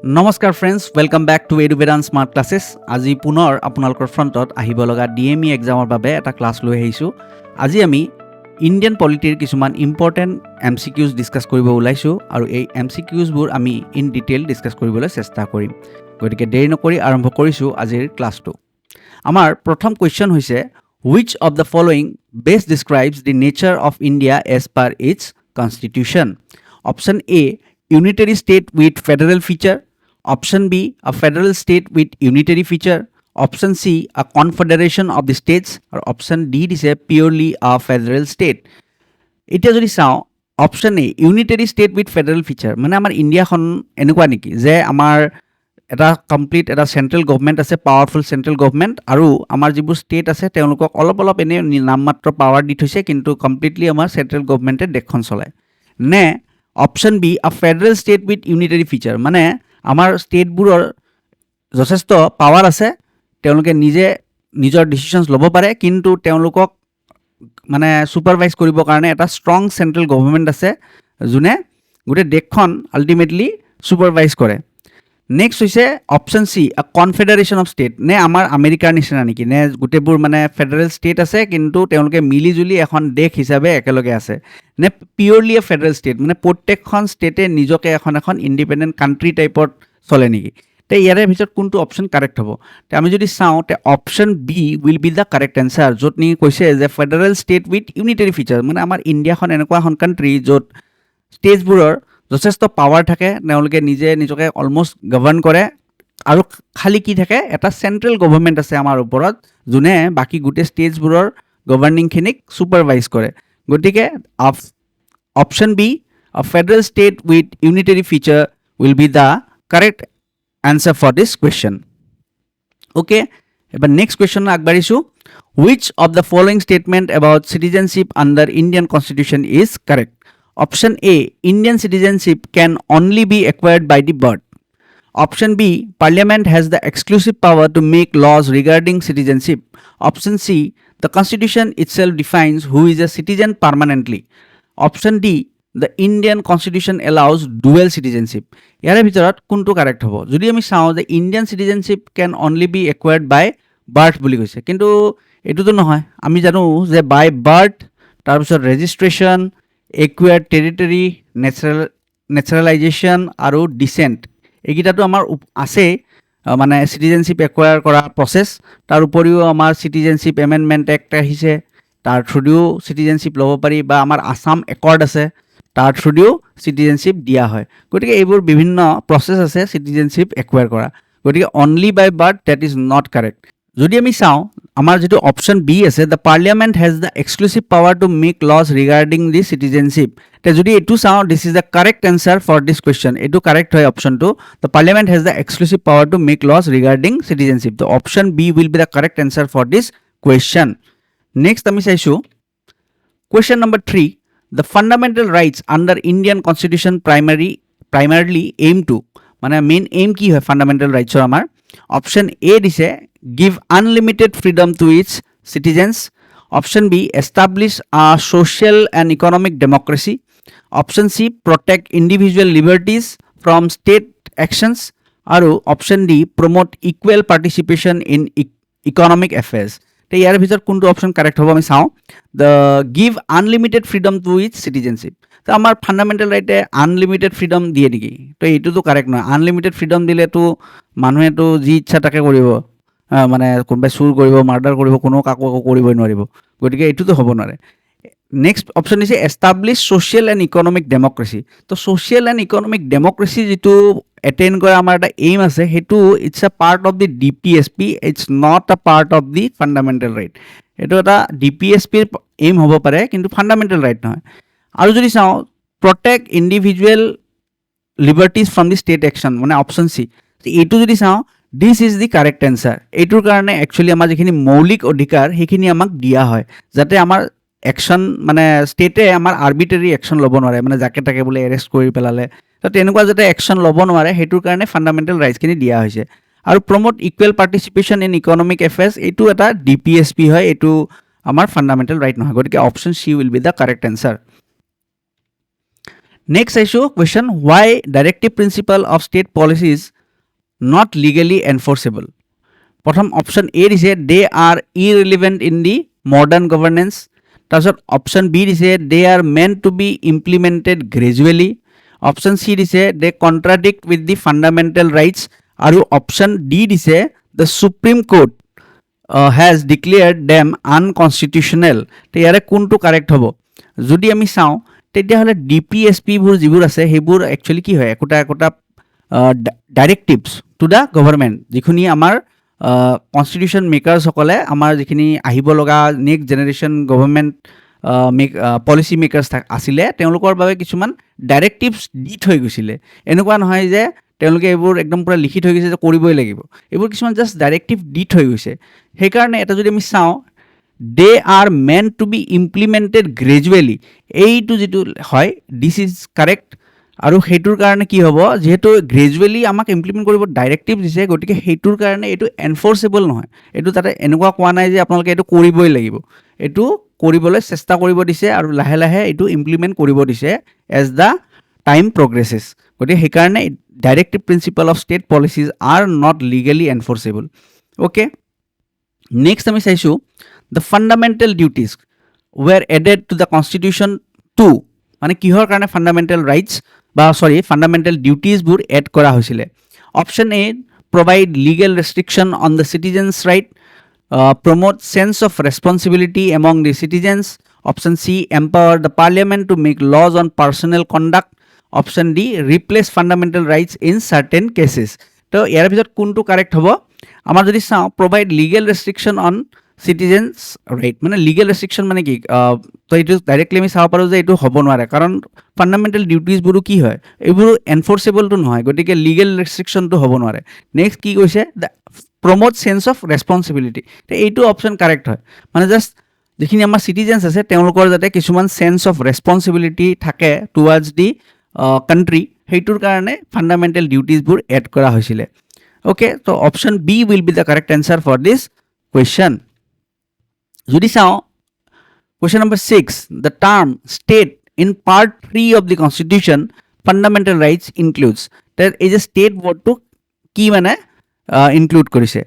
নমস্কাৰ friends, welcome back to এডুবেদান smart classes. আজি পুনৰ আপোনালোকৰ ফ্ৰণ্টত আহিব লগা DME এক্সামৰ বাবে এটা ক্লাছ লৈ আহিছোঁ। আজি আমি ইণ্ডিয়ান পলিটিৰ কিছুমান ইম্পৰ্টেণ্ট MCQs ডিছকাছ কৰিব ওলাইছোঁ আৰু এই MCQsবোৰ আমি ইন ডিটেইল ডিছকাছ কৰিবলৈ চেষ্টা কৰিম। গতিকে দেৰি নকৰি আৰম্ভ কৰিছোঁ আজিৰ ক্লাছটো। আমাৰ প্ৰথম কুৱেশ্যন হৈছে, which of the following best describes the nature of India as per its constitution? Option A, unitary state with federal feature. Option B, a federal state with unitary feature. Option C, a confederation of the states. Or option D দিছে purely a federal state. এতিয়া যদি চাওঁ, option A, unitary state with federal feature, মানে আমাৰ ইণ্ডিয়াখন এনেকুৱা নেকি যে আমাৰ এটা কমপ্লিট এটা চেণ্ট্ৰেল গভমেণ্ট আছে, পাৱাৰফুল চেণ্ট্ৰেল গভমেণ্ট, আৰু আমাৰ যিবোৰ ষ্টেট আছে তেওঁলোকক অলপ এনে নামমাত্ৰ পাৱাৰ দি থৈছে, কিন্তু কমপ্লিটলি আমাৰ চেণ্ট্ৰেল গভমেণ্টে দেশখন চলায়। নে option B, a federal state with unitary feature, মানে আমাৰ ষ্টেটবোৰৰ যথেষ্ট পাৱাৰ আছে, তেওঁলোকে নিজৰ ডিচিশ্যনছ ল'ব পাৰে, কিন্তু তেওঁলোকক মানে ছুপাৰভাইজ কৰিবৰ কাৰণে এটা ষ্ট্ৰং চেণ্ট্ৰেল গভৰ্ণমেণ্ট আছে যোনে গোটেই দেশখন আল্টিমেটলি ছুপাৰভাইজ কৰে। নেক্সট হৈছে অপশ্যন চি, আ কনফেডাৰেশ্যন অফ ষ্টেট, নে আমাৰ আমেৰিকাৰ নিচিনা নেকি, নে গোটেইবোৰ মানে ফেডাৰেল ষ্টেট আছে কিন্তু তেওঁলোকে মিলিজুলি এখন দেশ হিচাপে একেলগে আছে, নে পিয়ৰলি এ ফেডাৰেল ষ্টেট, মানে প্ৰত্যেকখন ষ্টেটে নিজকে এখন ইণ্ডিপেণ্ডেণ্ট কাণ্ট্ৰি টাইপত চলে নেকি? তে ইয়াৰে ভিতৰত কোনটো অপশ্যন কাৰেক্ট হ'ব? তে আমি যদি চাওঁ, তে option B will be the correct answer, য'ত নেকি কৈছে যে federal state with unitary feature, মানে আমাৰ ইণ্ডিয়াখন এনেকুৱা এখন কাণ্ট্ৰি য'ত ষ্টেটছবোৰৰ যথেষ্ট পাৱাৰ থাকে, তেওঁলোকে নিজকে অলমষ্ট গভৰ্ণ কৰে, আৰু খালি কি থাকে, এটা চেণ্ট্ৰেল গভৰ্ণমেণ্ট আছে আমাৰ ওপৰত যোনে বাকী গোটেই ষ্টেটছবোৰৰ গভৰ্ণিংখিনিক ছুপাৰভাইজ কৰে। গতিকে option B, a federal state with unitary feature will be the correct answer for this question. Okay, এবাৰ নেক্সট কুৱেশ্যন আগবাঢ়িছোঁ। Which of the following statement about citizenship under Indian constitution is correct? Option A, Indian citizenship can only be acquired by the birth. Option B, Parliament has the exclusive power to make laws regarding citizenship. Option C, the Constitution itself defines who is a citizen permanently. Option D, the Indian Constitution allows dual citizenship. ইয়াৰে ভিতৰত কোনটো correct হ'ব? যদি আমি চাওঁ যে Indian citizenship can only be acquired by birth বুলি কৈছে, কিন্তু এইটোতো নহয়। আমি জানো যে বাই বাৰ্থ, তাৰপিছত ৰেজিষ্ট্ৰেশ্যন, একুৱাৰ্ড টেৰিটৰী, নেচাৰেলাইজেশ্যন আৰু ডিচেণ্ট, এইকেইটাতো আমাৰ আছেই, মানে চিটিজেনশ্বিপ একুৱায়াৰ কৰা প্ৰচেছ। তাৰ উপৰিও আমাৰ চিটিজেনশ্বিপ এমেণ্ডমেণ্ট এক্ট আহিছে, তাৰ থ্ৰুদিও চিটিজেনশ্বিপ ল'ব পাৰি, বা আমাৰ আছাম একৰ্ড আছে, তাৰ থ্ৰুদিও চিটিজেনশ্বিপ দিয়া হয়। গতিকে এইবোৰ বিভিন্ন প্ৰচেছ আছে চিটিজেনশ্বিপ একুৱায়াৰ কৰা। গতিকে only by birth, that is not correct. যদি আমি চাওঁ, আমাৰ যিটো অপশ্যন বি আছে, the parliament has the exclusive power to make laws regarding the citizenship, তে যদি এইটো চাওঁ, this is the correct answer for this question. এইটো কাৰেক্ট হয় অপশ্যনটো, the parliament has the exclusive power to make laws regarding citizenship. ত' option B will be the correct answer for this question. Next আমি চাইছোঁ question number 3, the fundamental rights under Indian constitution primarily aim to, মানে main aim কি হয় fundamental ৰাইটছৰ আমাৰ? Option A দিছে give unlimited freedom to its citizens. Option B, establish a social and economic democracy. Option C, protect individual liberties from state actions. আৰু option D, promote equal participation in economic affairs. তো ইয়াৰ ভিতৰত কোনটো option correct হ'ব আমি চাওঁ। The give unlimited freedom to its citizenship, তো আমাৰ ফাণ্ডামেণ্টেল ৰাইটে আনলিমিটেড ফ্ৰীডম দিয়ে নেকি? তো এইটোতো কাৰেক্ট নহয়। আনলিমিটেড ফ্ৰীডম দিলেতো মানুহেতো যি ইচ্ছা তাকে কৰিব, মানে কোনোবাই চুৰ কৰিব, মাৰ্ডাৰ কৰিব, কোনো কাকো কৰিবই নোৱাৰিব। গতিকে এইটোতো হ'ব নোৱাৰে। নেক্সট অপশ্যন দিছে establish social and economic democracy. তো ছ'চিয়েল এণ্ড ইকনমিক ডেমক্ৰেচি যিটো এটেইন কৰা আমাৰ এটা এইম আছে, সেইটো it's a part of the DPSP, it's not a part of the fundamental right. এইটো এটা DPSPৰ এইম হ'ব পাৰে, কিন্তু ফাণ্ডামেণ্টেল ৰাইট নহয়। আৰু যদি চাওঁ, protect individual liberties from the state action, মানে অপশ্যন চি, এইটো যদি চাওঁ, this is the correct answer. এইটোৰ কাৰণে একচুৱেলি আমাৰ যিখিনি মৌলিক অধিকাৰ সেইখিনি আমাক দিয়া হয়, যাতে আমাৰ একশ্যন, মানে ষ্টেটে আমাৰ আৰ্বিট্ৰেৰী একশ্যন ল'ব নোৱাৰে, মানে যাকে তাকে বোলে এৰেষ্ট কৰি পেলালে, তো তেনেকুৱা যাতে একশ্যন ল'ব নোৱাৰে, সেইটোৰ কাৰণে ফাণ্ডামেণ্টেল ৰাইটছখিনি দিয়া হৈছে। আৰু promote equal participation in economic affairs, এইটো এটা DPSP হয়, এইটো আমাৰ ফাণ্ডামেণ্টেল ৰাইট নহয়। গতিকে option C will be the correct answer. Next চাইছোঁ question, why directive principle of state policies not legally enforceable? প্ৰথম অপশ্যন এ দিছে they are irrelevant in the modern governance. তাৰপিছত অপশ্যন বি দিছে they are meant to be implemented gradually. Option C দিছে they contradict with the fundamental rights. আৰু option D দিছে the supreme court has declared them unconstitutional. তো ইয়াৰে কোনটো correct হ'ব? যদি আমি চাওঁ তেতিয়াহ'লে ডি পি এছ পিবোৰ যিবোৰ আছে সেইবোৰ একচুৱেলি কি হয়, একোটা একোটা ডাইৰেক্টিভছ টু দ্য গভৰ্ণমেণ্ট, যিখিনি আমাৰ কনষ্টিটিউশ্যন মেকাৰ্ছসকলে আমাৰ যিখিনি আহিব লগা next generation government policy makers আছিলে তেওঁলোকৰ বাবে কিছুমান ডাইৰেক্টিভছ দি থৈ গৈছিলে। এনেকুৱা নহয় যে তেওঁলোকে এইবোৰ একদম পূৰা লিখি থৈ গৈছে যে কৰিবই লাগিব, এইবোৰ কিছুমান জাষ্ট ডাইৰেক্টিভ দি থৈ গৈছে। সেইকাৰণে এটা যদি আমি চাওঁ they are meant to be implemented gradually, এইটো যিটো হয় দিছ ইজ কাৰেক্ট। আৰু সেইটোৰ কাৰণে কি হ'ব, যিহেতু গ্ৰেজুৱেলি আমাক ইমপ্লিমেণ্ট কৰিব ডাইৰেক্টিভ দিছে, গতিকে সেইটোৰ কাৰণে এইটো এনফৰ্চেবল নহয়। এইটো তাতে এনেকুৱা কোৱা নাই যে আপোনালোকে এইটো কৰিবই লাগিব, এইটো কৰিবলৈ চেষ্টা কৰিব দিছে আৰু লাহে লাহে এইটো ইমপ্লিমেণ্ট কৰিব দিছে এজ দ্য টাইম প্ৰগ্ৰেছেছ। গতিকে সেইকাৰণে directive principle of state policies are not legally enforceable. Okay, next আমি চাইছোঁ the fundamental duties were added to the constitution 2, মানে কিহৰ কাৰণে ফাণ্ডামেণ্টেল ৰাইটছ বা ফাণ্ডামেণ্টেল ডিউটিজবোৰ এড কৰা হৈছিলে। Option A provide legal restriction on the citizens right, promote sense of responsibility among the citizens. Option C, empower the parliament to make laws on personal conduct. Option D, replace fundamental rights in certain cases. তো ইয়াৰ ভিতৰত কোনটো correct হ'ব? আমাৰ যদি চাওঁ provide legal restriction on citizens right, মানে legal restriction মানে কি, তো এইটো ডাইৰেক্টলি আমি চাব পাৰোঁ যে এইটো হ'ব নোৱাৰে, কাৰণ ফাণ্ডামেণ্টেল ডিউটিজবোৰো কি হয়, এইবোৰো এনফৰ্চেবলটো নহয়, গতিকে লিগেল ৰেষ্ট্ৰিকশ্যনটো হ'ব নোৱাৰে। নেক্সট কি কৈছে, the promote sense of responsibility, তো এইটো অপশ্যন কাৰেক্ট হয়, মানে জাষ্ট যিখিনি আমাৰ চিটিজেনছ আছে তেওঁলোকৰ যাতে কিছুমান চেন্স অফ ৰেছপনচিবিলিটি থাকে টুৱাৰ্ডছ দি কাণ্ট্ৰি, সেইটোৰ কাৰণে ফাণ্ডামেণ্টেল ডিউটিজবোৰ এড কৰা হৈছিলে। অ'কে, তো option B will be the correct answer for this question. যদি চাওঁ question number 6, the term state in part 3 of the constitution fundamental rights includes, এই যে ষ্টেট ৱৰ্ডটো কি মানে ইনক্লুড কৰিছে।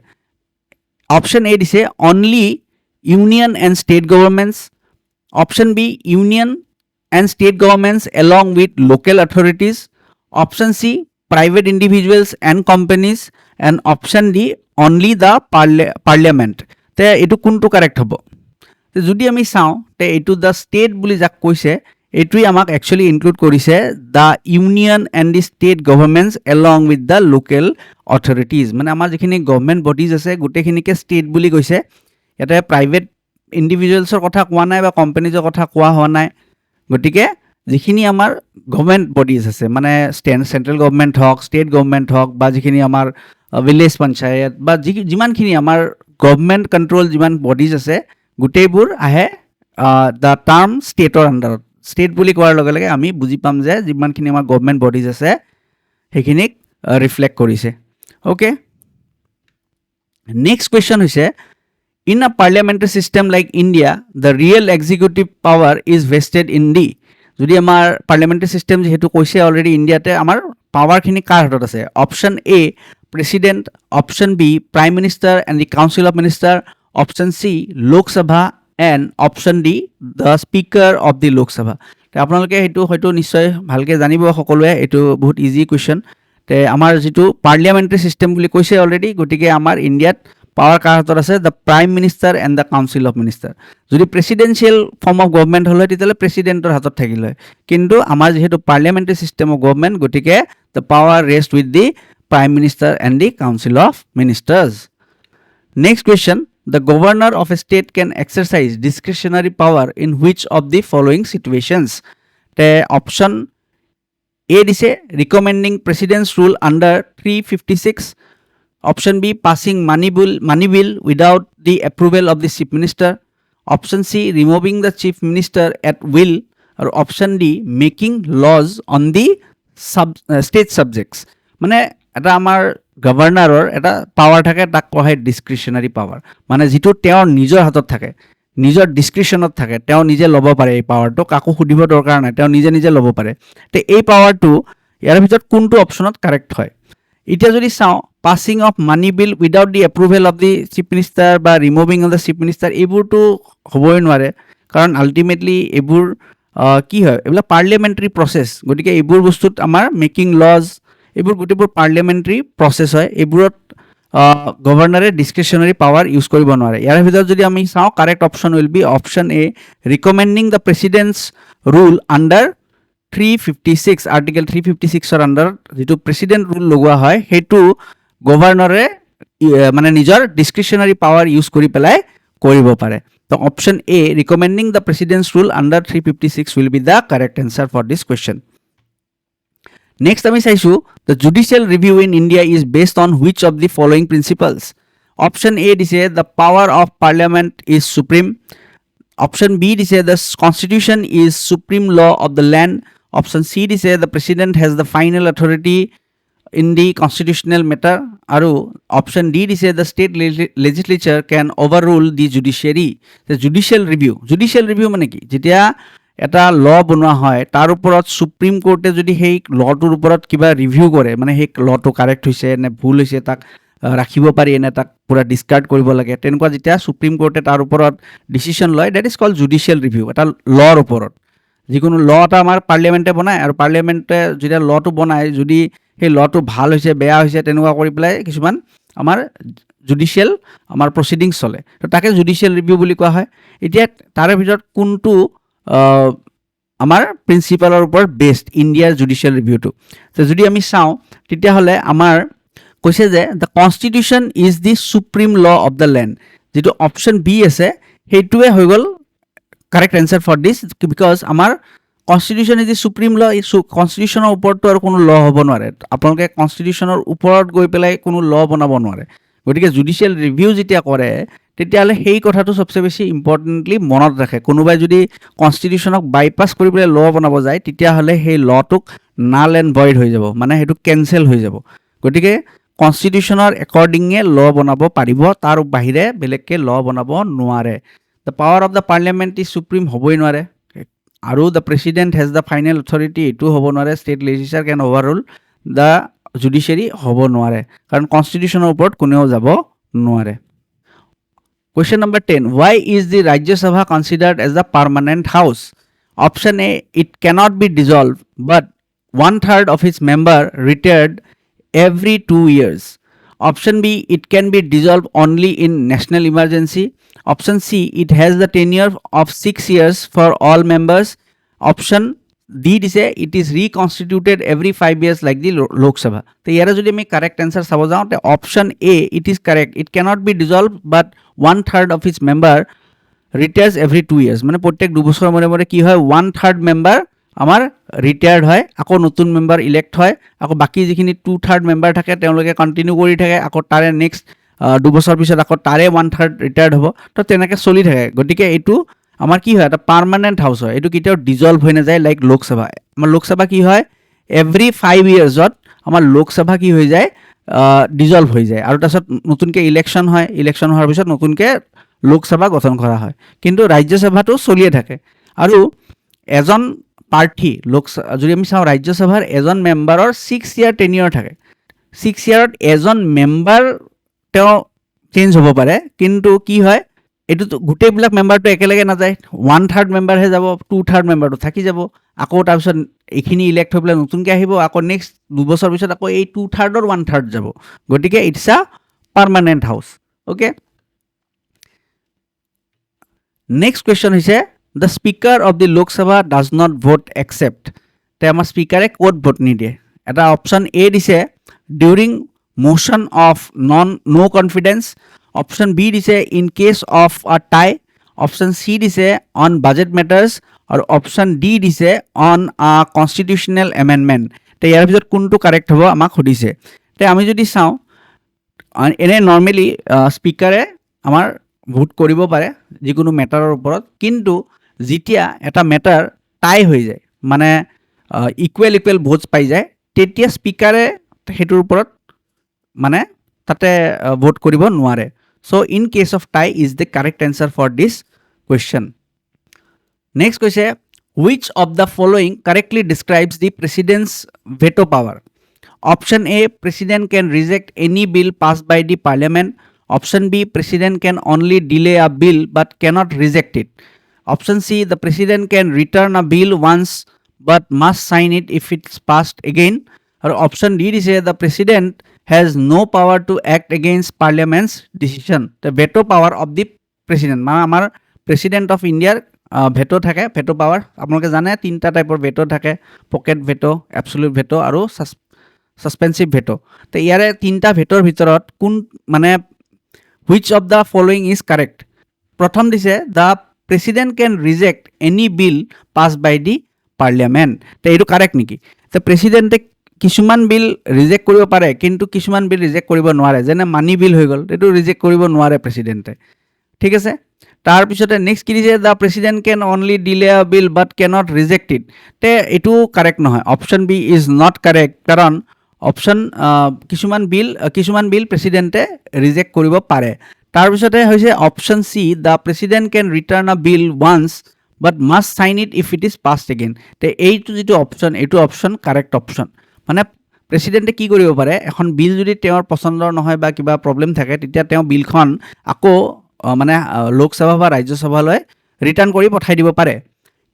অপশ্যন এ দিছে only union and state governments. Option B union and state governments along with local authorities. Option C private individuals and companies. And option D only the parliament. তে এইটো কোনটো correct হ'ব? যদি আমি চাওঁ তে এইটো দ্য ষ্টেট বুলি যাক কৈছে এইটোৱে আমাক একচুৱেলি ইনক্লুড কৰিছে the union and the state governments along with the local authorities, মানে আমাৰ যিখিনি গভৰ্ণমেণ্ট বডিজ আছে গোটেইখিনিকে ষ্টেট বুলি কৈছে। ইয়াতে প্ৰাইভেট ইণ্ডিভিজুৱেলছৰ কথা কোৱা নাই বা কোম্পানীজৰ কথা কোৱা হোৱা নাই। গতিকে যিখিনি আমাৰ গভৰ্ণমেণ্ট বডিজ আছে, মানে চেণ্ট্ৰেল গভৰ্ণমেণ্ট হওক, ষ্টেট গভৰ্ণমেণ্ট হওক, বা যিখিনি আমাৰ ভিলেজ পঞ্চায়ত বা যিমানখিনি আমাৰ গভৰ্ণমেণ্ট কণ্ট্ৰল যিমান বডিজ আছে গোটেইবোৰ আহে দ্য টাৰ্ম ষ্টেটৰ আণ্ডাৰত। ষ্টেট বুলি কোৱাৰ লগে লগে আমি বুজি পাম যে যিমানখিনি আমাৰ গভৰ্ণমেণ্ট বডিজ আছে সেইখিনিক ৰিফ্লেক্ট কৰিছে। অ'কে, নেক্সট কুৱেশ্যন হৈছে in a parliamentary system like India the real executive power is vested in the. যদি আমাৰ পাৰ্লিয়ামেণ্টাৰী ছিষ্টেম যিহেতু কৈছে অলৰেডি ইণ্ডিয়াতে আমাৰ পাৱাৰখিনি কাৰ হাতত আছে? Option A president, option B prime minister and the council of minister, option C Lok Sabha and option D the speaker of the Lok Sabha. আপোনালোকে সেইটো হয়তো নিশ্চয় ভালকৈ জানিব সকলোৱে, এইটো বহুত ইজি কুৱেশ্যন। তে আমাৰ যিটো পাৰ্লিয়ামেণ্টাৰী ছিষ্টেম বুলি কৈছে অলৰেডি, গতিকে আমাৰ ইণ্ডিয়াত পাৱাৰ কাৰ হাতত আছে? The prime minister and the council of minister. যদি প্ৰেচিডেঞ্চিয়েল ফৰ্ম অফ গভৰ্ণমেণ্ট হ'লে তেতিয়াহ'লে প্ৰেচিডেণ্টৰ হাতত থাকিল হয়, কিন্তু আমাৰ যিহেতু পাৰ্লিয়ামেণ্টাৰী ছিষ্টেম অফ গভৰ্ণমেণ্ট গতিকে the power rest with the prime minister and the council of ministers. Next question, the governor of a state can exercise discretionary power in which of the following situations? The option A দিছে recommending president's rule under 356, option B passing money bill without the approval of the chief minister, option C removing the chief minister at will, or option D making laws on the state subjects. মানে এটা আমাৰ গভৰ্ণৰৰ এটা power থাকে, তাক কোৱা হয় ডিছক্ৰিশ্যনাৰী power, মানে যিটো তেওঁৰ নিজৰ হাতত থাকে। নিজৰ ডিসক্ৰিপশ্যনত থাকে, তেওঁ নিজে ল'ব পাৰে এই পাৱাৰটো, কাকো সুধিব দৰকাৰ নাই, তেওঁ নিজে নিজে ল'ব পাৰে। তে এই পাৱাৰটো ইয়াৰ ভিতৰত কোনটো অপশ্যনত কাৰেক্ট হয়? এতিয়া যদি চাওঁ, passing of money bill without the approval of the chief minister বা ৰিমুভিং অফ দ্য চিফ মিনিষ্টাৰ, এইবোৰতো হ'বই নোৱাৰে, কাৰণ আল্টিমেটলি এইবোৰ কি হয়, এইবিলাক পাৰ্লিয়ামেণ্টাৰী প্ৰচেছ, গতিকে এইবোৰ বস্তুত আমাৰ মেকিং লজ, এইবোৰ গোটেইবোৰ পাৰ্লিয়ামেণ্টাৰী প্ৰচেছ হয়, এইবোৰত গভৰ্ণৰে ডিসক্ৰিপশ্যনাৰী পাৱাৰ ইউজ কৰিব নোৱাৰে। ইয়াৰ ভিতৰত যদি আমি চাওঁ, correct option will be option A, recommending the president's rule under 356, article 356ৰ আণ্ডাৰত যিটো প্ৰেচিডেণ্ট ৰুল লগোৱা হয়, সেইটো গভৰ্ণৰে মানে নিজৰ ডিসক্ৰিপশ্যনাৰী পাৱাৰ ইউজ কৰি পেলাই কৰিব পাৰে। তো option A, recommending the president's rule under 356 will be the correct answer for this question. Next আমি চাইছোঁ, the judicial review in India is based on which of the following principles? Option A দিছে the power of parliament is supreme. Option B দিছে the constitution is supreme law of the land. Option C দিছে the president has the final authority in the constitutional matter, আৰু option D দিছে the state legislature can overrule the judiciary. Judicial review মানে কি? যেতিয়া এটা ল বনোৱা হয়, তাৰ ওপৰত সুপ্ৰিম কোৰ্টে যদি সেই লটোৰ ওপৰত কিবা ৰিভিউ কৰে, মানে সেই লটো কাৰেক্ট হৈছে নে ভুল হৈছে, তাক ৰাখিব পাৰি নে তাক পুৰা ডিছকাৰ্ড কৰিব লাগে, তেনেকুৱা যেতিয়া সুপ্ৰিম কোৰ্টে তাৰ ওপৰত ডিচিশ্যন লয়, that is called judicial review. এটা লৰ ওপৰত যিকোনো ল এটা আমাৰ পাৰ্লিয়ামেণ্টে বনায়, আৰু পাৰ্লিয়ামেণ্টে যেতিয়া লটো বনায়, যদি সেই লটো ভাল হৈছে বেয়া হৈছে তেনেকুৱা কৰি পেলাই কিছুমান আমাৰ জুডিচিয়েল আমাৰ প্ৰচিডিংছ চলে, তো তাকে জুডিচিয়েল ৰিভিউ বুলি কোৱা হয়। এতিয়া তাৰে ভিতৰত কোনটো আমাৰ প্ৰিন্সিপালৰ ওপৰত বেছড ইণ্ডিয়াৰ জুডিচিয়েল ৰিভিউটো? তো যদি আমি চাওঁ, তেতিয়াহ'লে আমাৰ কৈছে যে the constitution is the supreme law of the land. যিটো অপশ্যন বি আছে, সেইটোৱে হৈ গ'ল correct answer for this, because আমাৰ constitution is the supreme law. এই কনষ্টিটিউশ্যনৰ ওপৰততো আৰু কোনো ল হ'ব নোৱাৰে, আপোনালোকে কনষ্টিটিউশ্যনৰ ওপৰত গৈ পেলাই কোনো ল বনাব নোৱাৰে। গতিকে জুডিচিয়েল ৰিভিউ যেতিয়া কৰে, তেতিয়াহ'লে সেই কথাটো চবচে বেছি ইম্পৰ্টেণ্টলি মনত ৰাখে। কোনোবাই যদি কনষ্টিটিউশ্যনক বাইপাছ কৰি পেলাই ল বনাব যায়, তেতিয়াহ'লে সেই লটোক নাল এণ্ড ভইড হৈ যাব, মানে সেইটো কেঞ্চেল হৈ যাব। গতিকে কনষ্টিটিউশ্যনৰ একৰ্ডিঙে ল বনাব পাৰিব, তাৰ বাহিৰে বেলেগকৈ ল বনাব নোৱাৰে। The power of the parliament is supreme হ'বই নোৱাৰে, আৰু the president has the final authority এইটো হ'ব নোৱাৰে, state legislature can overrule the judiciary হ'ব নোৱাৰে, কাৰণ কনষ্টিটিউশ্যনৰ ওপৰত কোনেও যাব নোৱাৰে। Question number 10. Why is the Rajya Sabha considered as the permanent house? Option A, it cannot be dissolved, but 1/3 of its member retired every 2 years. Option B, it can be dissolved only in national emergency. Option C, it has the tenure of 6 years for all members. Option D দিছে it is reconstituted every 5 years like the Lok Sabha. তো ইয়াৰে যদি আমি correct answer চাব যাওঁ, তে option A it is correct, it cannot be dissolve but 1/3 of its member retires every 2 years। মানে প্ৰত্যেক 2 বছৰৰ মূৰে মূৰে কি হয়, 1/3 মেম্বাৰ আমাৰ ৰিটায়াৰ্ড হয়, আকৌ নতুন মেম্বাৰ ইলেক্ট হয়, আকৌ বাকী যিখিনি 2/3 মেম্বাৰ থাকে তেওঁলোকে কণ্টিনিউ কৰি থাকে, আকৌ তাৰে নেক্সট 2 বছৰ পিছত আকৌ তাৰে 1/3 ৰিটায়াৰ্ড হ'ব, তো তেনেকৈ চলি থাকে। গতিকে এইটো আমাৰ কি হয়, এটা পাৰ্মানেণ্ট হাউচ হয়, এইটো কেতিয়াও ডিজলভ হৈ নাযায় লাইক লোকসভা। আমাৰ লোকসভা কি হয়, এভৰি 5 yearsত আমাৰ লোকসভা কি হৈ যায়, ডিজলভ হৈ যায়, আৰু তাৰপিছত নতুনকৈ ইলেকশ্যন হয়, ইলেকশ্যন হোৱাৰ পিছত নতুনকৈ লোকসভা গঠন কৰা হয়। কিন্তু ৰাজ্যসভাটো চলিয়ে থাকে, আৰু এজন প্ৰাৰ্থী যদি আমি চাওঁ, ৰাজ্যসভাৰ এজন মেম্বাৰৰ 6 year টেনিয়ৰ থাকে। 6 yearত এজন মেম্বাৰ তেওঁ চেঞ্জ হ'ব পাৰে, কিন্তু কি হয়, এইটোতো গোটেইবিলাক মেম্বাৰটো একেলগে নাযায়, 1/3 মেম্বাৰহে যাব, 2/3 মেম্বাৰটো থাকি যাব, আকৌ তাৰপিছত এইখিনি ইলেক্ট হৈ পেলাই নতুনকৈ আহিব, আকৌ নেক্সট 2 বছৰ পিছত আকৌ এই 2/3ৰ 1/3 যাব। গতিকে it's a permanent house. Okay, next question হৈছে, the speaker of the Lok Sabha does not vote except. তে আমাৰ স্পীকাৰে ক'ত ভোট নিদিয়ে? এটা অপশ্যন এ দিছে during motion of no' confidence. Option B দিছে in case of a tie. Option C দিছে on budget matters, আৰু অপশ্যন ডি দিছে অন আ কনষ্টিটিউশ্যনেল এমেণ্ডমেণ্ট। তে ইয়াৰ ভিতৰত কোনটো কাৰেক্ট হ'ব আমাক সুধিছে। তে আমি যদি চাওঁ, এনে নৰ্মেলি স্পীকাৰে আমাৰ ভোট কৰিব পাৰে যিকোনো মেটাৰৰ ওপৰত, কিন্তু যেতিয়া এটা মেটাৰ টাই হৈ যায়, মানে ইকুৱেল ভোটছ পাই যায়, তেতিয়া স্পীকাৰে সেইটোৰ ওপৰত মানে তাতে ভোট কৰিব নোৱাৰে। So' in case of tie is the correct answer for this question. Next question, which of the following correctly describes the president's veto power? Option A, president can reject any bill passed by the parliament. Option B, president can only delay a bill but cannot reject it. Option C, the president can return a bill once but must sign it if it's passed again. Or option D is the president has no power to act against parliament's decision. The veto power of the president, মানে আমাৰ president of India veto থাকে, veto power আপোনালোকে জানে তিনিটা টাইপৰ veto থাকে, pocket veto, এবছলিউট veto আৰু suspensive veto. তো ইয়াৰে তিনিটা ভেটোৰ ভিতৰত কোন মানে which of the following is correct? প্ৰথম দিছে the president can reject any bill passed by the parliament. তো এইটো কাৰেক্ট নেকি? তো প্ৰেচিডেণ্টে কিছুমান বিল ৰিজেক্ট কৰিব পাৰে কিন্তু কিছুমান বিল ৰিজেক্ট কৰিব নোৱাৰে, যেনে মানি বিল হৈ গ'ল, এইটো ৰিজেক্ট কৰিব নোৱাৰে প্ৰেচিডেণ্টে, ঠিক আছে। তাৰপিছতে নেক্সট কি দিছে the president can only delay a bill but cannot reject it. তে এইটো কাৰেক্ট নহয়, option B is not correct, কাৰণ অপশ্যন কিছুমান বিল প্ৰেচিডেণ্টে ৰিজেক্ট কৰিব পাৰে। তাৰপিছতে হৈছে option C the president can return a bill once but must sign it if it is passed again. তে এইটো যিটো অপশ্যন, এইটো অপশ্যন কাৰেক্ট অপশ্যন। মানে প্ৰেচিডেণ্টে কি কৰিব পাৰে, এখন বিল যদি তেওঁৰ পচন্দৰ নহয় বা কিবা প্ৰব্লেম থাকে তেতিয়া তেওঁ বিলখন আকৌ মানে লোকসভা বা ৰাজ্যসভালৈ ৰিটাৰ্ণ কৰি পঠাই দিব পাৰে।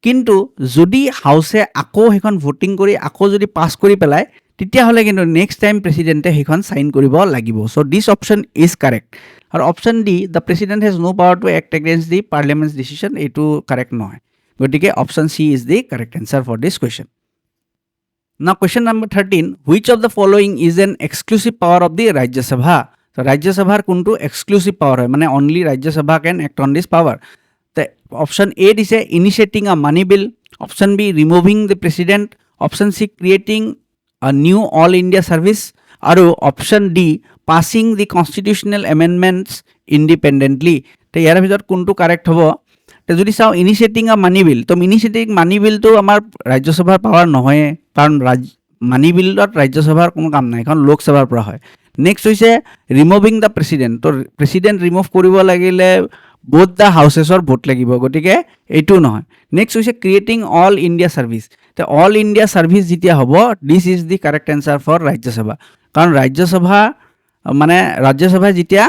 কিন্তু যদি হাউচে আকৌ সেইখন ভোটিং কৰি আকৌ যদি পাছ কৰি পেলায় তেতিয়াহ'লে কিন্তু নেক্সট টাইম প্ৰেচিডেণ্টে সেইখন চাইন কৰিব লাগিব। চ' দিছ অপশ্যন ইজ কাৰেক্ট। আৰু option D the president has no' power to act against the পাৰ্লিয়ামেণ্টছ decision, এইটো কাৰেক্ট নহয়। গতিকে option C is the correct answer for this question. Now question number 13, which of the following is an exclusive power of the Rajya Sabha? So Rajya Sabha kuntu exclusive power hai, mane only Rajya Sabha can act on this power. The option A is initiating a money bill, option B removing the president, option C creating a new all India service, aru option D passing the constitutional amendments independently. te yar bhitor kuntu correct hobo? যদি চাওঁ ইনিচিয়েটিং আ মানি বিল, তো ইনিচিয়েটিং মানি বিলটো আমাৰ ৰাজ্যসভাৰ power নহয়, কাৰণ মানি বিলত ৰাজ্যসভাৰ কোনো কাম নাই, কাৰণ লোকসভাৰ পৰা হয়। নেক্সট হৈছে ৰিমুভিং দ্য প্ৰেচিডেণ্ট, তো প্ৰেচিডেণ্ট ৰিমুভ কৰিব লাগিলে বোথ দ্য হাউচেছৰ ভোট লাগিব, গতিকে এইটো নহয়। নেক্সট হৈছে ক্ৰিয়েটিং অল ইণ্ডিয়া ছাৰ্ভিচ, তো অল ইণ্ডিয়া ছাৰ্ভিচ যেতিয়া হ'ব this is the correct answer for Rajya Sabha, কাৰণ ৰাজ্যসভাই যেতিয়া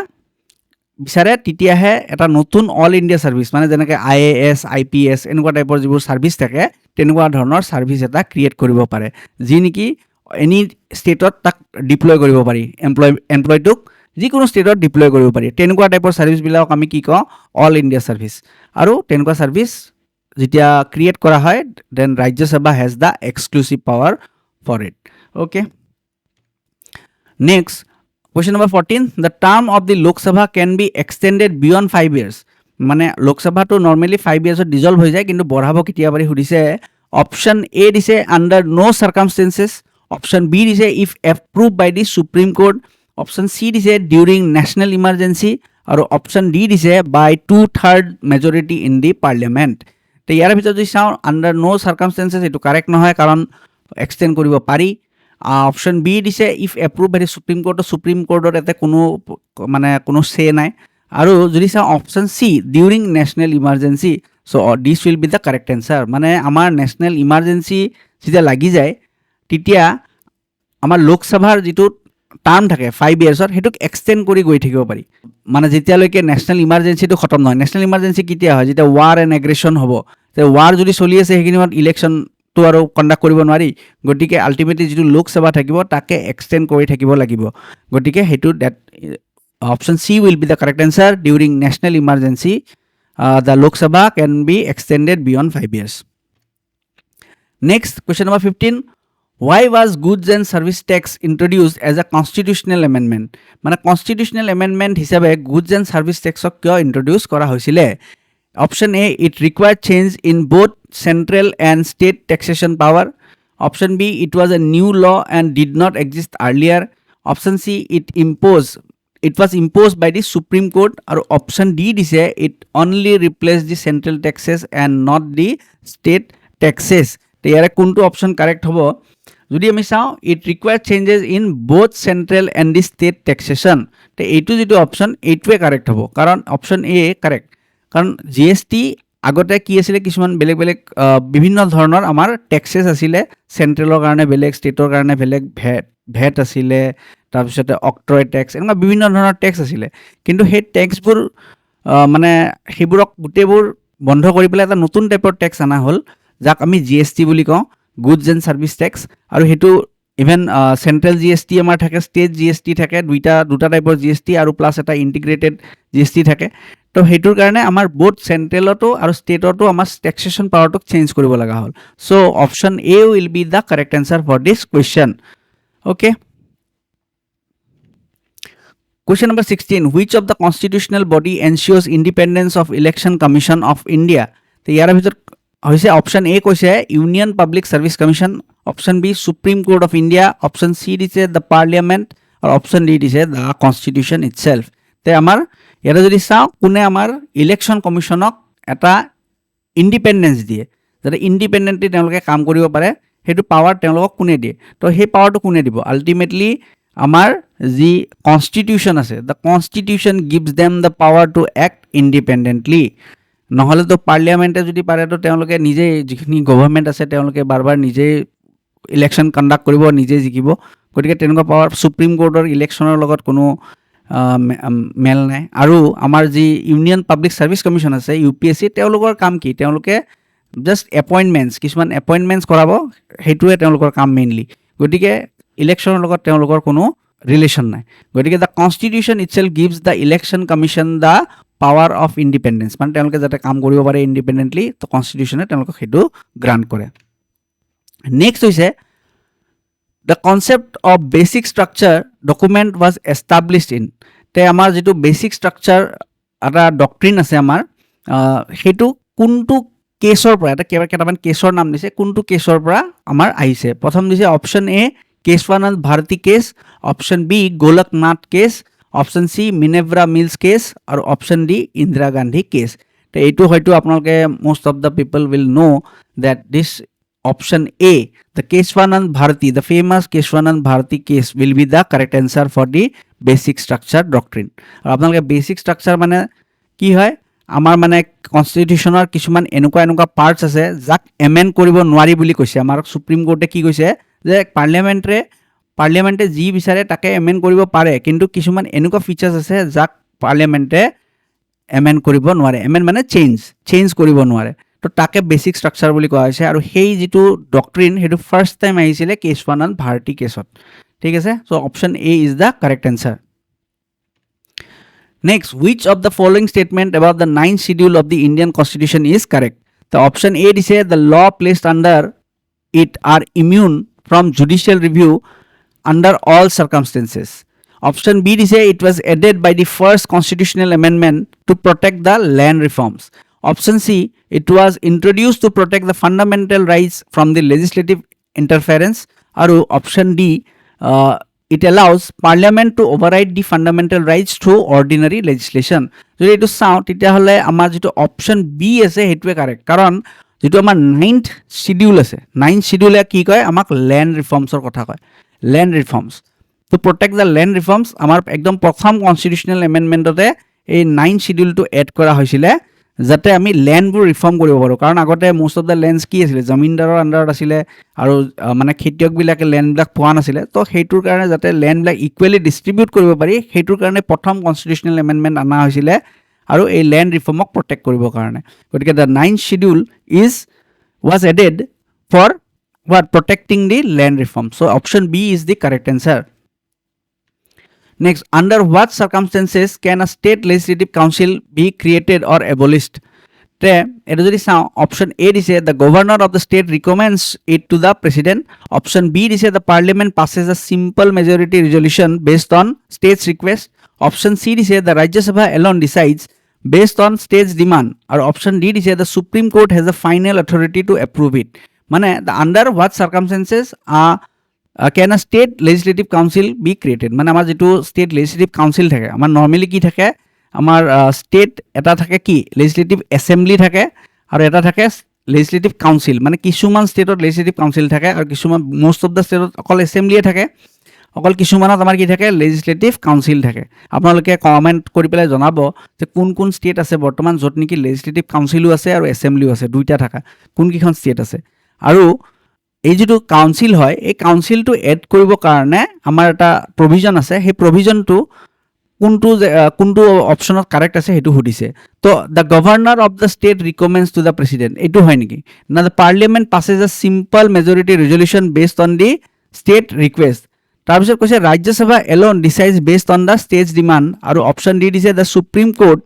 বিচাৰে তেতিয়াহে এটা নতুন অল ইণ্ডিয়া ছাৰ্ভিচ, মানে যেনেকৈ IAS IPS এনেকুৱা টাইপৰ যিবোৰ ছাৰ্ভিচ থাকে তেনেকুৱা ধৰণৰ ছাৰ্ভিচ এটা ক্ৰিয়েট কৰিব পাৰে, যি নেকি এনি ষ্টেটত তাক ডিপ্লয় কৰিব পাৰি, এমপ্লয়টোক যিকোনো ষ্টেটত ডিপ্লয় কৰিব পাৰি। তেনেকুৱা টাইপৰ ছাৰ্ভিচবিলাকক আমি কি কওঁ, অল ইণ্ডিয়া ছাৰ্ভিচ। আৰু তেনেকুৱা ছাৰ্ভিচ যেতিয়া ক্ৰিয়েট কৰা হয় then Rajya Sabha has the exclusive power for it. Okay, next question number 14, the term of the Lok Sabha can be extended beyond 5 years. মানে লোকসভা তো নৰ্মেলি 5 yearsত ডিজলভ হৈ যায়, কিন্তু বঢ়াব কেতিয়া পাৰি সুধিছে। অপশ্যন এ দিছে under no' circumstances, option B দিছে if approve by the supreme court, option C দিছে ডিউৰিং নেশ্যনেল ইমাৰ্জেঞ্চি, আৰু অপশ্যন ডি দিছে by 2/3 majority in the parliament. তো ইয়াৰ ভিতৰত যদি চাওঁ আণ্ডাৰ ন' চাৰ্কামষ্টেঞ্চেছ এইটো কাৰেক্ট নহয়, কাৰণ এক্সটেণ্ড কৰিব পাৰি। অপশ্যন বি দিছে ইফ এপ্ৰুভ বাই সুপ্ৰিম কোৰ্টত, সুপ্ৰিম কোৰ্টত ইয়াতে কোনো চে নাই। আৰু যদি চাওঁ option C during national emergency, so' this will be the correct answer. মানে আমাৰ নেশ্যনেল ইমাৰ্জেঞ্চি যেতিয়া লাগি যায় তেতিয়া আমাৰ লোকসভাৰ যিটো টাৰ্ম থাকে 5 yearsৰ সেইটোক এক্সটেণ্ড কৰি গৈ থাকিব পাৰি, মানে যেতিয়ালৈকে নেশ্যনেল ইমাৰ্জেঞ্চিটো খতম নহয়। নেশ্যনেল ইমাৰ্জেঞ্চি কেতিয়া হয়, যেতিয়া ৱাৰ এণ্ড এগ্ৰেশ্যন হ'ব। ৱাৰ যদি চলি আছে সেইখিনি সময়ত ইলেকশ্যনটো আৰু কণ্ডাক্ট কৰিব নোৱাৰি, গতিকে আল্টিমেটলি যিটো লোকসভা থাকিব তাকে এক্সটেণ্ড কৰি থাকিব লাগিব। গতিকে সেইটো option C will be the correct answer. During national emergency the Lok Sabha can be extended beyond 5 years. Next, question number 15. Why was goods and service tax introduced as a constitutional amendment? মানে constitutional amendment হিচাপে goods and service taxক কিয় introduce কৰা হৈছিলে? Option A, it required change in both central and state taxation power. Option B, it was a new law and did not exist earlier. Option C, it was imposed by the Supreme Court. Or option D দিছে it only replaced the central taxes and not the state taxes. তো ইয়াৰে কোনটো option correct হ'ব? যদি আমি চাওঁ it required changes in both central and the state taxation, তো এইটো যিটো অপশ্যন এইটোৱে কাৰেক্ট হ'ব, কাৰণ অপশ্যন এ কাৰেক্ট। কাৰণ GST আগতে কি আছিলে কিছুমান বেলেগ বেলেগ বিভিন্ন ধৰণৰ আমাৰ টেক্সেছ আছিলে চেণ্ট্ৰেলৰ কাৰণে বেলেগ ষ্টেটৰ কাৰণে বেলেগ ভেট আছিলে তাৰপিছতে অক্ট্ৰয় টেক্স এনেকুৱা বিভিন্ন ধৰণৰ টেক্স আছিলে কিন্তু সেই টেক্সবোৰ মানে সেইবোৰক গোটেইবোৰ বন্ধ কৰি পেলাই এটা নতুন টাইপৰ টেক্স অনা হ'ল যাক আমি GST বুলি কওঁ গুডছ এণ্ড ছাৰ্ভিচ টেক্স আৰু সেইটো ইভেন চেণ্ট্ৰেল GST আমাৰ থাকে ষ্টেট GST থাকে দুটা টাইপৰ GST আৰু প্লাছ এটা ইণ্টিগ্ৰেটেড GST থাকে তো সেইটোৰ কাৰণে আমাৰ বোথ চেণ্ট্ৰেলতো আৰু ষ্টেটতো আমাৰ টেক্সেশ্যন পাৱাৰটোক চেঞ্জ কৰিব লগা হ'ল so' option A will be the correct answer for this question okay Question number 16. Which of the constitutional body ensures independence of Election Commission of India? তো ইয়াৰ ভিতৰত হৈছে অপশ্যন এ কৈছে union public service commission option B supreme court of India option C দিছে the parliament আৰু option D দিছে the constitution itself তে আমাৰ ইয়াতে যদি চাওঁ কোনে আমাৰ ইলেকশ্যন কমিশ্যনক এটা ইণ্ডিপেণ্ডেঞ্চ দিয়ে যাতে ইণ্ডিপেণ্ডেণ্টলি তেওঁলোকে কাম কৰিব পাৰে সেইটো পাৱাৰ তেওঁলোকক কোনে দিয়ে তো সেই পাৱাৰটো কোনে দিব আল্টিমেটলি আমাৰ যি কনষ্টিটিউশ্যন আছে the constitution gives them the power to act independently নহ'লেতো পাৰ্লিয়ামেণ্টে যদি পাৰে তো তেওঁলোকে নিজেই যিখিনি গভৰ্ণমেণ্ট আছে তেওঁলোকে বাৰ বাৰ নিজেই ইলেকশ্যন কণ্ডাক্ট কৰিব নিজেই জিকিব গতিকে তেনেকুৱা পাৱাৰ সুপ্ৰিম কোৰ্টৰ ইলেকশ্যনৰ লগত কোনো মেল নাই আৰু আমাৰ যি ইউনিয়ন পাব্লিক ছাৰ্ভিচ কমিশ্যন আছে UPSC তেওঁলোকৰ কাম কি তেওঁলোকে জাষ্ট এপইণ্টমেণ্টছ কিছুমান এপইণ্টমেণ্টছ কৰাব সেইটোৱে তেওঁলোকৰ কাম মেইনলি গতিকে ইলেকশ্যনৰ লগত তেওঁলোকৰ কোনো ৰিলেশ্যন নাই গতিকে the constitution itself gives the Election Commission the power of independence মানে তেওঁলোকে যাতে কাম কৰিব পাৰে ইণ্ডিপেণ্ডেণ্টলি তো কনষ্টিটিউশ্যনে তেওঁলোকক সেইটো গ্ৰাণ্ট কৰে নেক্সট হৈছে the concept of basic structure document was established in তে আমাৰ যিটো বেচিক ষ্ট্ৰাকচাৰ এটা ডক্ট্ৰিন আছে আমাৰ সেইটো কোনটো কেছৰ পৰা এটা কেইটামান কেছৰ নাম দিছে কোনটো কেছৰ পৰা আমাৰ আহিছে প্ৰথম দিছে option A Kesavananda Bharati case option B Golaknath case option C Minerva Mills case আৰু option D Indira Gandhi case তো এইটো হয়তো আপোনালোকে most of the people will know that this option A the Keshwanand Bharati the famous Keshwanand Bharati case will be the correct answer for the basic structure doctrine আৰু আপোনালোকে basic structure মানে কি হয় আমাৰ মানে কনষ্টিটিউশ্যনৰ কিছুমান এনেকুৱা পাৰ্টছ আছে যাক এমেণ্ড কৰিব নোৱাৰি বুলি কৈছে আমাৰ সুপ্ৰিম কোৰ্টে কি কৈছে যে পাৰ্লিয়ামেণ্টে যি বিচাৰে তাকে এমেণ্ড কৰিব পাৰে কিন্তু কিছুমান এনেকুৱা ফিচাৰ্ছ আছে যাক পাৰ্লিয়ামেণ্টে এমেণ্ড কৰিব নোৱাৰে এমেণ্ড মানে চেঞ্জ কৰিব নোৱাৰে তো তাকে বেচিক ষ্ট্ৰাকচাৰ বুলি কোৱা হৈছে আৰু সেই যিটো ডক্ট্ৰিন সেইটো ফাৰ্ষ্ট টাইম আহিছিলে কেশৱানন্দ ভাৰতী কেছত ঠিক আছে so' option A is the correct answer next which of the following statement about the 9th schedule of the Indian Constitution is correct the option A dice the law placed under it are immune from judicial review under all circumstances option B dice it was added by the first constitutional amendment to protect the land reforms option C it was introduced to protect the fundamental rights from the legislative interference aru option D it allows parliament to override the fundamental rights through ordinary legislation যদি এইটো চাওঁ তেতিয়াহ'লে আমাৰ যিটো option B আছে সেইটোৱে correct কাৰণ যিটো আমাৰ 9th শিডিউল আছে 9th শিডিউলে কি কয় আমাক লেণ্ড ৰিফৰ্মছৰ কথা কয় land reforms to protect the land reforms আমাৰ একদম প্ৰথম কনষ্টিটিউশ্যনেল এমেণ্ডমেণ্টতে এই 9th শিডিউলটো এড কৰা হৈছিলে যাতে আমি লেণ্ডবোৰ ৰিফৰ্ম কৰিব পাৰোঁ কাৰণ আগতে most of the lands কি আছিলে জমিনদাৰৰ আণ্ডাৰত আছিলে আৰু মানে খেতিয়কবিলাকে লেণ্ডবিলাক পোৱা নাছিলে তো সেইটোৰ কাৰণে যাতে লেণ্ডবিলাক ইকুৱেলি ডিষ্ট্ৰিবিউট কৰিব পাৰি সেইটোৰ কাৰণে প্ৰথম কনষ্টিটিউশ্যনেল এমেণ্ডমেণ্ট অনা হৈছিলে আৰু এই লেণ্ড ৰিফৰ্মক প্ৰটেক্ট কৰিবৰ কাৰণে গতিকে the 9th schedule was added for what protecting the land reform so option B is the correct answer next under what circumstances can a state legislative council be created or abolished te eta jodi sao option A dice the governor of the state recommends it to the president option B dice the parliament passes a simple majority resolution based on state's request option C dice the Rajya Sabha alone decides based on state's demand or option D dice the Supreme Court has the final authority to approve it mane the under what circumstances can a state legislative council be created মানে আমাৰ যেটো state legislative council থাকে আমাৰ নৰমালি কি থাকে আমাৰ state এটা থাকে কি legislative assembly থাকে আৰু এটা থাকে legislative council মানে কিছুমান ষ্টেটত legislative council থাকে আৰু কিছুমান most of the state অকল assembly থাকে অকল কিছুমানত আমাৰ কি থাকে লেজিসলেটিভ কাউন্সিল থাকে আপোনালোকে কমেন্ট কৰি পেলাই জনাব যে কোন ষ্টেট আছে বৰ্তমান য'ত নেকি লেজিসলেটিভ কাউন্সিলো আছে আৰু এছেম্বলিও আছে দুইটা থাকা কোনকেইখন ষ্টেট আছে আৰু এই যেটো কাউন্সিল হয় এই কাউন্সিলটো এড কৰিব কাৰণে আমাৰ এটা প্ৰভিজন আছে সেই প্ৰভিজনটো কোনটো অপশনত কাৰেক্ট আছে হেতু হুদিছে তো the governor of the state recommends to the president এটো হয় নেকি না the parliament passes a simple majority resolution based on the state request তাৰপিছত কৈছে Rajya Sabha alone decides based on the states demand আৰু অপশন ডি দিছে the supreme court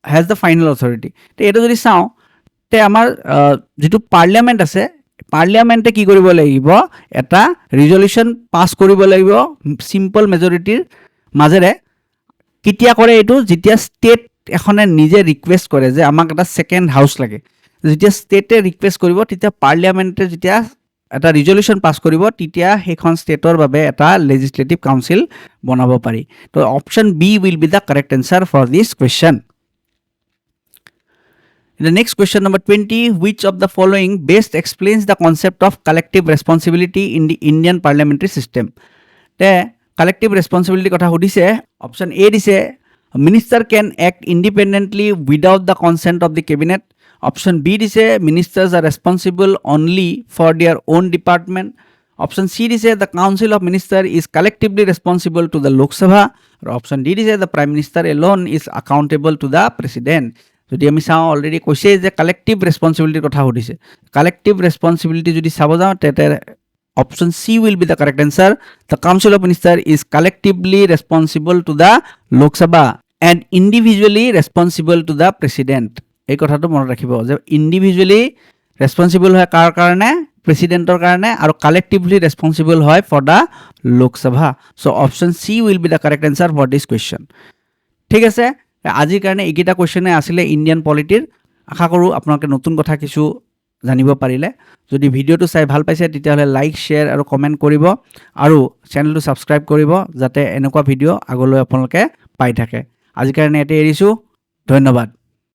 has the final authority তে এটো যদি চাও তে আমাৰ যেটো পাৰ্লিয়ামেন্ট আছে পাৰ্লিয়ামেন্টে কি কৰিব লাগিব এটা ৰিজলিউশন পাস কৰিব লাগিব সিম্পল মেজৰিটিৰ মাজেৰে কিতিয়া কৰে এটো যেতিয়া ষ্টেট এখনে নিজে ৰিকুৱেষ্ট কৰে যে আমাক এটা সেকেন্ড হাউস লাগে যেতিয়া ষ্টেটে ৰিকুৱেষ্ট কৰিব তেতিয়া পাৰ্লিয়ামেন্টে যেতিয়া এটা ৰিজলিউশন পাস কৰিব তেতিয়া হেখন ষ্টেটৰ বাবে এটা লেজিসলেটিভ কাউন্সিল বনাব পাৰি তো option B will be the correct answer for this question The next question number 20, which of the following best explains the concept of collective responsibility in the Indian parliamentary system? The collective responsibility kotha hudise option A dise minister can act independently without the consent of the cabinet. Option B dise ministers are responsible only for their own department. Option C dise the council of ministers is collectively responsible to the Lok Sabha. Or option D dise the prime minister alone is accountable to the president. যদি আমি চাও already কৈছে যে collective ৰেসপন্সিবিলিটিৰ কথা হুদিছে collective responsibility যদি চাব যাও তেতে option C will be the correct answer the council of minister is collectively responsible to the Lok Sabha and individually responsible to the president এই কথাটো মনত ৰাখিব যে ইন্ডিভিজুয়ালি ৰেসপন্সিবল হয় কাৰ কাৰণে প্ৰেসিডেন্টৰ কাৰণে আৰু কালেক্টিভলি ৰেসপন্সিবল হয় for the Lok Sabha so option C will be the correct answer for this question ঠিক আছে আজিৰ কাৰণে এইকেইটা কোৱেশ্চনে আছিলে ইণ্ডিয়ান পলিটিৰ আশা কৰোঁ আপোনালোকে নতুন কথা কিছু জানিব পাৰিলে যদি ভিডিঅ'টো চাই ভাল পাইছে তেতিয়াহ'লে লাইক শ্বেয়াৰ আৰু কমেণ্ট কৰিব আৰু চেনেলটো ছাবস্ক্ৰাইব কৰিব যাতে এনেকুৱা ভিডিঅ' আগলৈ আপোনালোকে পাই থাকে আজিৰ কাৰণে এতে এৰিছোঁ ধন্যবাদ